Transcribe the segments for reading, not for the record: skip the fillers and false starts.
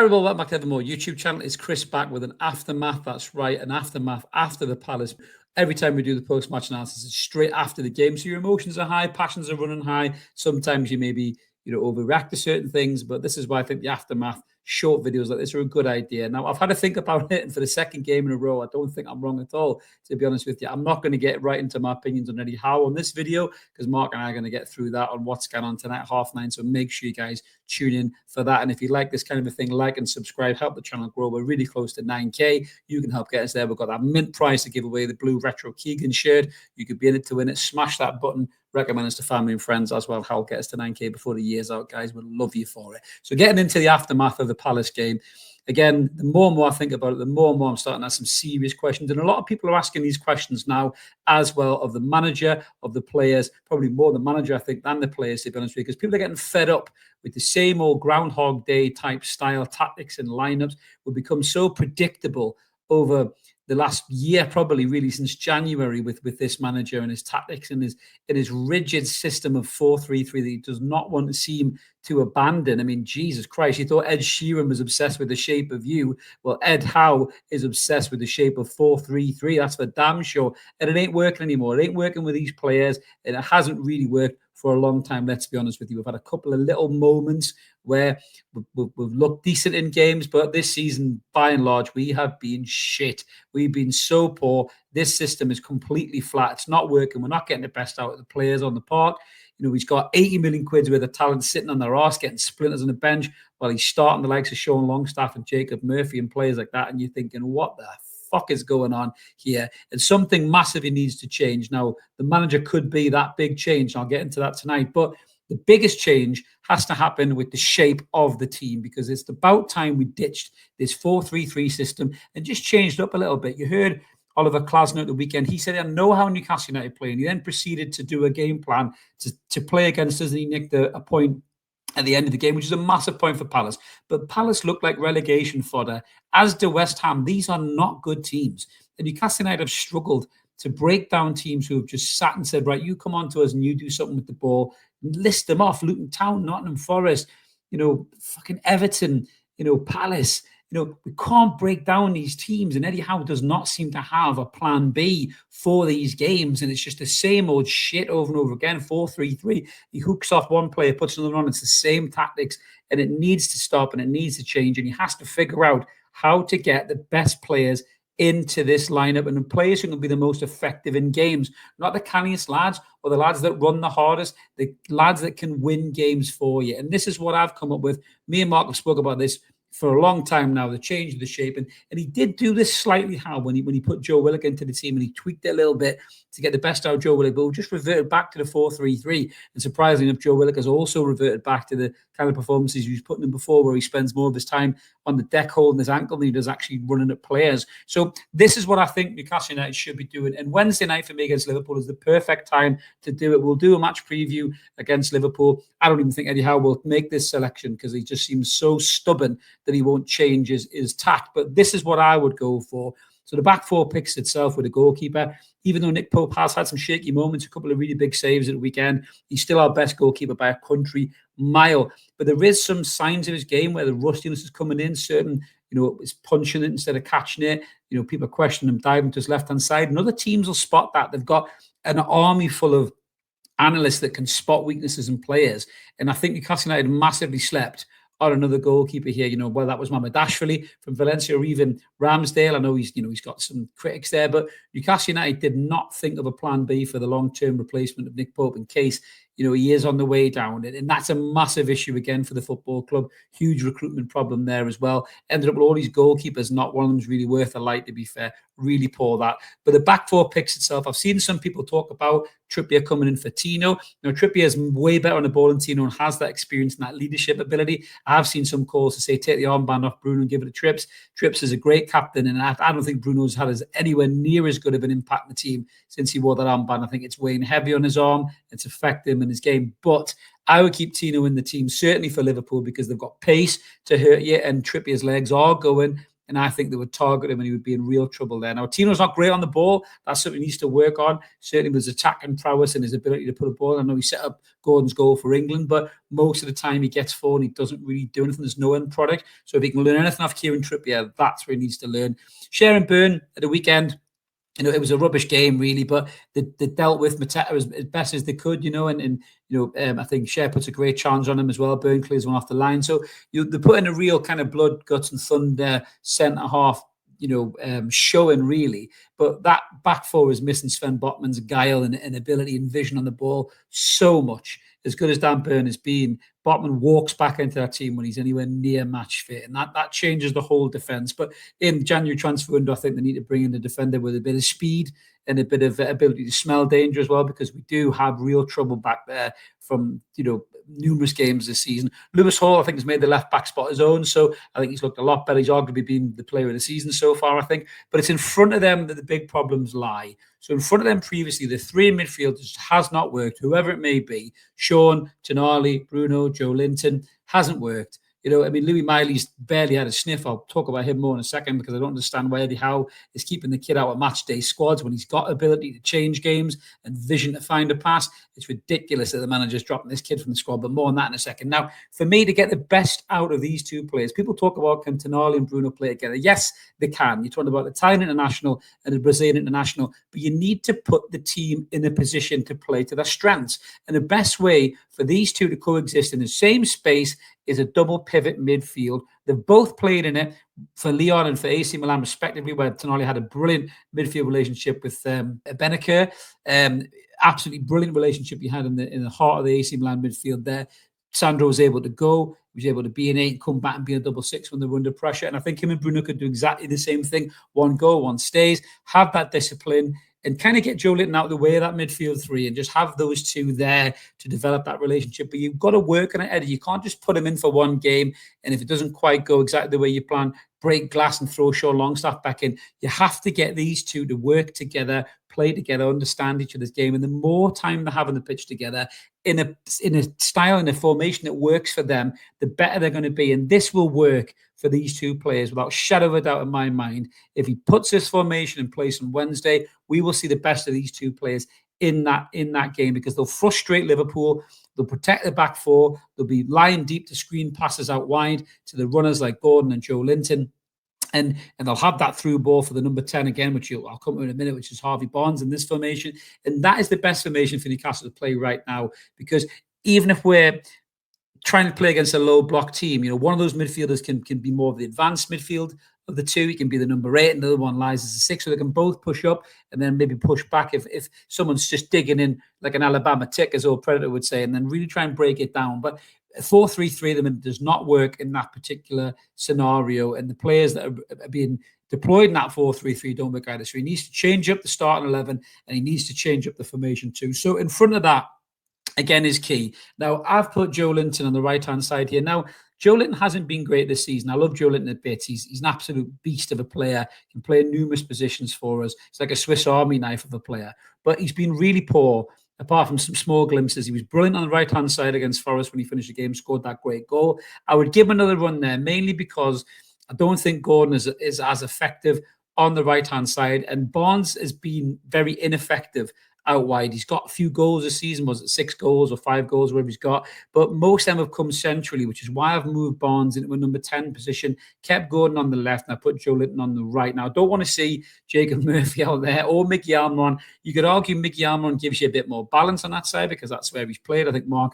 Well, welcome back to Evermore YouTube channel. It's Chris back with an aftermath. That's right, an aftermath after the Palace. Every time we do the post-match analysis, it's straight after the game. So your emotions are high, passions are running high. Sometimes you maybe overreact to certain things, but this is why I think the aftermath short videos like this are a good idea. Now, I've had to think about it, and for the second game in a row, I don't think I'm wrong at all, to be honest with you. I'm not going to get right into my opinions on Eddie Howe on this video, because Mark and I are going to get through that on what's going on tonight at 9:30. So make sure you guys tune in for that. And if you like this kind of a thing, like and subscribe, help the channel grow. We're really close to 9K. You can help get us there. We've got that mint prize to give away, the blue retro Keegan shirt. You could be in it to win it. Smash that button. Recommend us to family and friends as well. Help get us to 9K before the year's out, guys. We'd love you for it. So getting into the aftermath of the Palace game, again, the more and more I think about it, the more and more I'm starting to ask some serious questions. And a lot of people are asking these questions now as well of the manager, of the players, probably more the manager, I think, than the players, to be honest with you, because people are getting fed up with the same old Groundhog Day type style tactics and lineups. Will become so predictable over the last year, probably really since January, with this manager and his tactics and his rigid system of 4-3-3 that he does not want to seem to abandon. I mean, Jesus Christ, you thought Ed Sheeran was obsessed with the shape of you. Well, Ed Howe is obsessed with the shape of 4-3-3. That's for damn sure. And it ain't working anymore. It ain't working with these players, and it hasn't really worked for a long time, let's be honest with you. We've had a couple of little moments where we've looked decent in games, but this season, by and large, we have been shit. We've been so poor. This system is completely flat. It's not working. We're not getting the best out of the players on the park. He's got 80 million quid worth of talent sitting on their arse, getting splinters on the bench while he's starting the likes of Sean Longstaff and Jacob Murphy and players like that. And you're thinking, what the fuck is going on here? And something massively needs to change. Now, the manager could be that big change. I'll get into that tonight. But the biggest change has to happen with the shape of the team, because it's about time we ditched this 4-3-3 system and just changed up a little bit. You heard Oliver Glasner at the weekend. He said, I know how Newcastle United play. And he then proceeded to do a game plan to play against us. And he nicked a point at the end of the game, which is a massive point for Palace. But Palace looked like relegation fodder, as do West Ham. These are not good teams. And Newcastle United have struggled to break down teams who have just sat and said, right, you come on to us and you do something with the ball. List them off: Luton Town, Nottingham Forest, fucking Everton, Palace. We can't break down these teams, and Eddie Howe does not seem to have a plan B for these games, and it's just the same old shit over and over again. 4-3-3. He hooks off one player, puts another on. It's the same tactics, and it needs to stop and it needs to change, and he has to figure out how to get the best players into this lineup, and the players who can be the most effective in games, not the canniest lads or the lads that run the hardest, the lads that can win games for you. And this is what I've come up with. Me and Mark have spoke about this for a long time now, the change of the shape. And he did do this slightly, how when he put Joe Willock into the team, and he tweaked it a little bit to get the best out of Joe Willock, but we just reverted back to the 4-3-3. And surprisingly enough, Joe Willock has also reverted back to the kind of performances he was putting in before, where he spends more of his time on the deck holding his ankle than he does actually running at players. So this is what I think Newcastle United should be doing. And Wednesday night for me against Liverpool is the perfect time to do it. We'll do a match preview against Liverpool. I don't even think Eddie Howe will make this selection, because he just seems so stubborn that he won't change his tact. But this is what I would go for. So the back four picks itself with a goalkeeper. Even though Nick Pope has had some shaky moments, a couple of really big saves at the weekend, he's still our best goalkeeper by a country mile. But there is some signs of his game where the rustiness is coming in. Certain, is punching it instead of catching it. People are questioning him diving to his left-hand side. And other teams will spot that. They've got an army full of analysts that can spot weaknesses in players. And I think Newcastle United massively slept on another goalkeeper here, whether that was Mamardashvili from Valencia or even Ramsdale. I know he's got some critics there, but Newcastle United did not think of a plan B for the long-term replacement of Nick Pope in case, he is on the way down. And that's a massive issue again for the football club. Huge recruitment problem there as well. Ended up with all these goalkeepers. Not one of them's really worth a light, to be fair. Really poor that. But the back four picks itself, I've seen some people talk about Trippier coming in for Tino. Trippier is way better on the ball than Tino and has that experience and that leadership ability. I've seen some calls to say, take the armband off Bruno and give it to Trips. Trips is a great captain, and I don't think Bruno's had anywhere near as good of an impact in the team since he wore that armband. I think it's weighing heavy on his arm. It's affecting him in his game. But I would keep Tino in the team, certainly for Liverpool, because they've got pace to hurt you, and Trippier's legs are going. and I think they would target him and he would be in real trouble there. Now, Tino's not great on the ball. That's something he needs to work on, certainly with his attacking prowess and his ability to put a ball. I know he set up Gordon's goal for England, but most of the time he gets forward and he doesn't really do anything. There's no end product. So if he can learn anything off Kieran Trippier, that's where he needs to learn. Sharon Byrne at the weekend, it was a rubbish game, really, but they dealt with Mateta as best as they could, and I think Cher puts a great challenge on him as well. Byrne clears one off the line. So they put in a real kind of blood, guts and thunder centre-half, showing, really. But that back four is missing Sven Botman's guile and ability and vision on the ball so much. As good as Dan Byrne has been, Botman walks back into that team when he's anywhere near match fit, and that changes the whole defence. But in January transfer window, I think they need to bring in a defender with a bit of speed and a bit of ability to smell danger as well, because we do have real trouble back there from numerous games this season. Lewis Hall, I think, has made the left back spot his own, so I think he's looked a lot better. He's arguably been the player of the season so far, I think. But it's in front of them that the big problems lie. So in front of them previously, the three in midfield just has not worked, whoever it may be. Sean, Tonali, Bruno, Joe Linton, hasn't worked. Louis Miley's barely had a sniff. I'll talk about him more in a second, because I don't understand why Eddie Howe is keeping the kid out of match day squads when he's got ability to change games and vision to find a pass. It's ridiculous that the manager's dropping this kid from the squad, but more on that in a second. Now, for me, to get the best out of these two players, people talk about, can Tonali and Bruno play together? Yes, they can. You're talking about the Italian international and the Brazilian international, but you need to put the team in a position to play to their strengths. And the best way for these two to coexist in the same space is a double pivot midfield. They've both played in it for Lyon and for AC Milan, respectively, where Tonali had a brilliant midfield relationship with Benacer. Absolutely brilliant relationship he had in the heart of the AC Milan midfield there. Sandro was able to go. He was able to be an 8, come back and be a double 6 when they were under pressure. And I think him and Bruno could do exactly the same thing. One go, one stays. Have that discipline and kind of get Joe Linton out of the way of that midfield three and just have those two there to develop that relationship. But you've got to work on it, Eddie. You can't just put them in for one game, and if it doesn't quite go exactly the way you plan, break glass and throw Sean Longstaff back in. You have to get these two to work together, play together, understand each other's game. And the more time they have on the pitch together in a style, in a formation that works for them, the better they're going to be. And this will work for these two players without a shadow of a doubt in my mind. If he puts this formation in place on Wednesday, we will see the best of these two players in that game, because they'll frustrate Liverpool. They'll protect the back four. They'll be lying deep to screen passes out wide to the runners like Gordon and Joe Linton. And they'll have that through ball for the number 10 again, which I'll come to in a minute, which is Harvey Barnes in this formation. And that is the best formation for Newcastle to play right now, because even if we're trying to play against a low block team, one of those midfielders can be more of the advanced midfield of the two. He can be the number 8, and the other one lies as a 6, so they can both push up and then maybe push back if someone's just digging in like an Alabama tick, as old Predator would say, and then really try and break it down. But 4-3-3 at them does not work in that particular scenario, and the players that are being deployed in that 4-3-3 don't work either. So he needs to change up the starting 11, and he needs to change up the formation too. So in front of that, again, is key. Now, I've put Joe Linton on the right-hand side here. Now, Joe Linton hasn't been great this season. I love Joe Linton a bit. He's an absolute beast of a player. He can play in numerous positions for us. He's like a Swiss Army knife of a player. But he's been really poor, apart from some small glimpses. He was brilliant on the right-hand side against Forest when he finished the game, scored that great goal. I would give him another run there, mainly because I don't think Gordon is as effective on the right-hand side. And Barnes has been very ineffective out wide. He's got a few goals this season. Was it 6 goals or 5 goals, whatever he's got? But most of them have come centrally, which is why I've moved Barnes into a number 10 position, kept Gordon on the left, and I put Joe Linton on the right. Now, I don't want to see Jacob Murphy out there or Mickey Almiron. You could argue Mickey Almiron gives you a bit more balance on that side because that's where he's played. I think Mark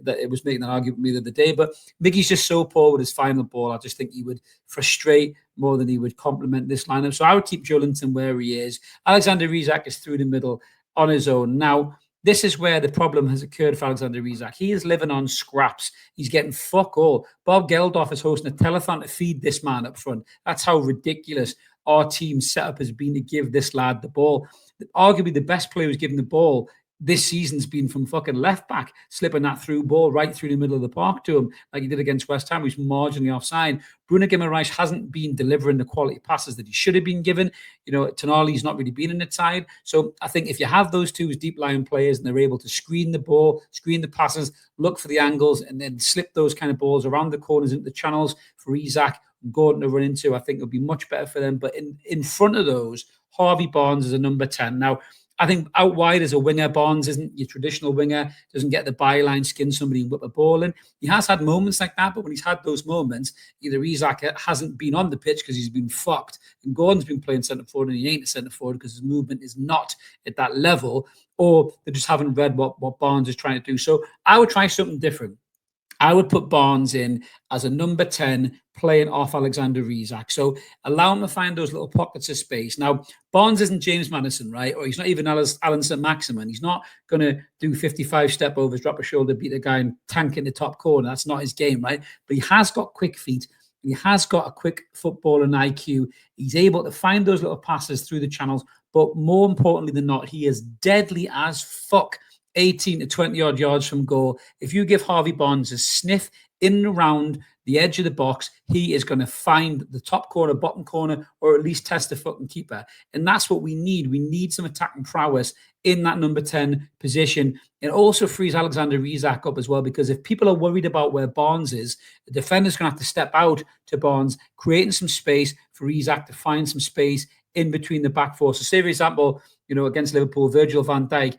that it was making that argument with me the other day. But Mickey's just so poor with his final ball. I just think he would frustrate more than he would complement this lineup. So I would keep Joe Linton where he is. Alexander Isak is through the middle on his own. Now, this is where the problem has occurred for Alexander Isak. He is living on scraps. He's getting fuck all. Bob Geldof is hosting a telethon to feed this man up front. That's how ridiculous our team's setup has been to give this lad the ball. Arguably the best player who's given the ball this season's been from fucking left back, slipping that through ball right through the middle of the park to him, like he did against West Ham, who's marginally offside. Bruno Guimaraes hasn't been delivering the quality passes that he should have been given. Tonali's not really been in the side. So I think if you have those two as deep lying players and they're able to screen the ball, screen the passes, look for the angles, and then slip those kind of balls around the corners into the channels for Isak and Gordon to run into, I think it'll be much better for them. But in front of those, Harvey Barnes is a number 10. Now, I think out wide as a winger, Barnes isn't your traditional winger, doesn't get the byline, skin somebody and whip a ball in. He has had moments like that, but when he's had those moments, either Isak hasn't been on the pitch because he's been fucked, and Gordon's been playing centre forward and he ain't a centre forward because his movement is not at that level, or they just haven't read what Barnes is trying to do. So I would try something different. I would put Barnes in as a number 10, playing off Alexander Isak. So allow him to find those little pockets of space. Now, Barnes isn't James Maddison, right? Or he's not even Alan St. Maximin. He's not going to do 55 step overs, drop a shoulder, beat a guy and tank in the top corner. That's not his game, right? But he has got quick feet. He has got a quick football and IQ. He's able to find those little passes through the channels. But more importantly than not, he is deadly as fuck 18 to 20 odd yards from goal. If you give Harvey Barnes a sniff in and around the edge of the box, he is going to find the top corner, bottom corner, or at least test the fucking keeper. And that's what we need. We need some attacking prowess in that number 10 position. It also frees Alexander Isak up as well, because if people are worried about where Barnes is, the defender's going to have to step out to Barnes, creating some space for Isak to find some space in between the back four. So say, for example, against Liverpool, Virgil van Dijk,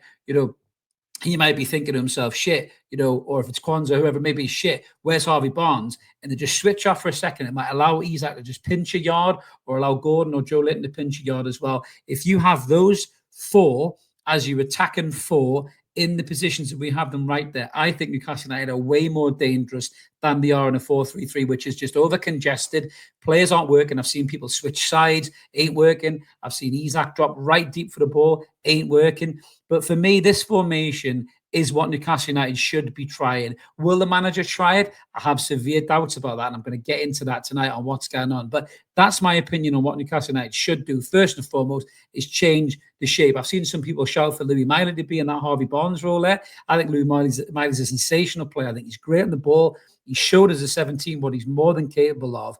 he might be thinking to himself, shit, or if it's Kwanzaa, whoever, maybe shit, where's Harvey Barnes? And they just switch off for a second. It might allow Isak to just pinch a yard, or allow Gordon or Joe Linton to pinch a yard as well. If you have those four as your attacking four in the positions that we have them right there, I think Newcastle United are way more dangerous than they are in a 4-3-3, which is just over congested. Players aren't working. I've seen people switch sides, ain't working. I've seen Isak drop right deep for the ball, ain't working. But for me, this formation is what Newcastle United should be trying. Will the manager try it? I have severe doubts about that, and I'm going to get into that tonight on what's going on. But that's my opinion on what Newcastle United should do. First and foremost is change the shape. I've seen some people shout for Louis Miley to be in that Harvey Barnes role there. I think Louis Miley's a sensational player. I think he's great on the ball. He showed as a 17 what he's more than capable of.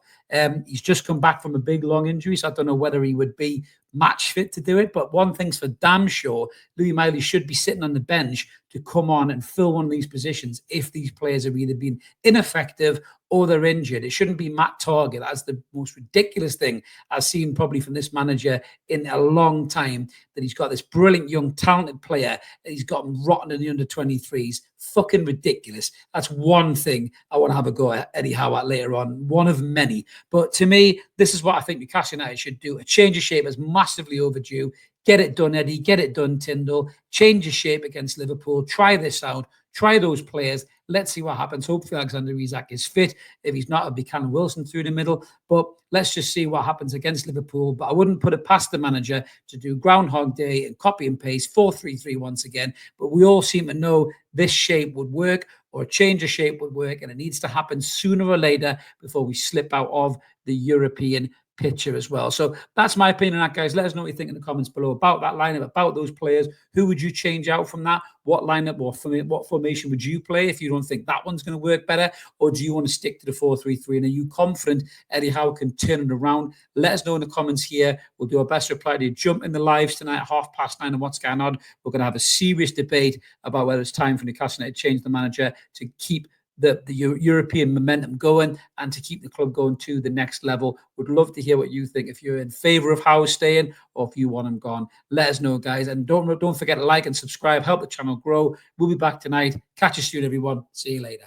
He's just come back from a big, long injury, so I don't know whether he would be match fit to do it. But one thing's for damn sure, Louis Miley should be sitting on the bench to come on and fill one of these positions if these players have either been ineffective or they're injured. It shouldn't be Matt Target. That's the most ridiculous thing I've seen probably from this manager in a long time, that he's got this brilliant, young, talented player that he's got him rotten in the under-23s. Fucking ridiculous. That's one thing I want to have a go at Eddie Howe at later on, one of many. But to me, this is what I think Newcastle United should do. A change of shape is massively overdue. Get it done, Eddie. Get it done, Tyndall. Change your shape against Liverpool. Try this out. Try those players. Let's see what happens. Hopefully Alexander Isak is fit. If he's not, it'll be Callum Wilson through the middle. But let's just see what happens against Liverpool. But I wouldn't put it past the manager to do Groundhog Day and copy and paste 4-3-3 once again. But we all seem to know this shape would work, or a change of shape would work, and it needs to happen sooner or later before we slip out of the European picture as well. So that's my opinion on that, guys. Let us know what you think in the comments below about that lineup, about those players. Who would you change out from that? What lineup or what formation would you play if you don't think that one's going to work better? Or do you want to stick to the 4-3-3? And are you confident Eddie Howe can turn it around? Let us know in the comments here. We'll do our best to reply to you. Jump in the lives tonight at 9:30 and what's going on. We're going to have a serious debate about whether it's time for Newcastle United to change the manager to keep the European momentum going and to keep the club going to the next level. Would love to hear what you think. If you're in favor of Howe staying or if you want him gone, let us know, guys. And don't forget to like and subscribe. Help the channel grow. We'll be back tonight. Catch you soon, everyone. See you later.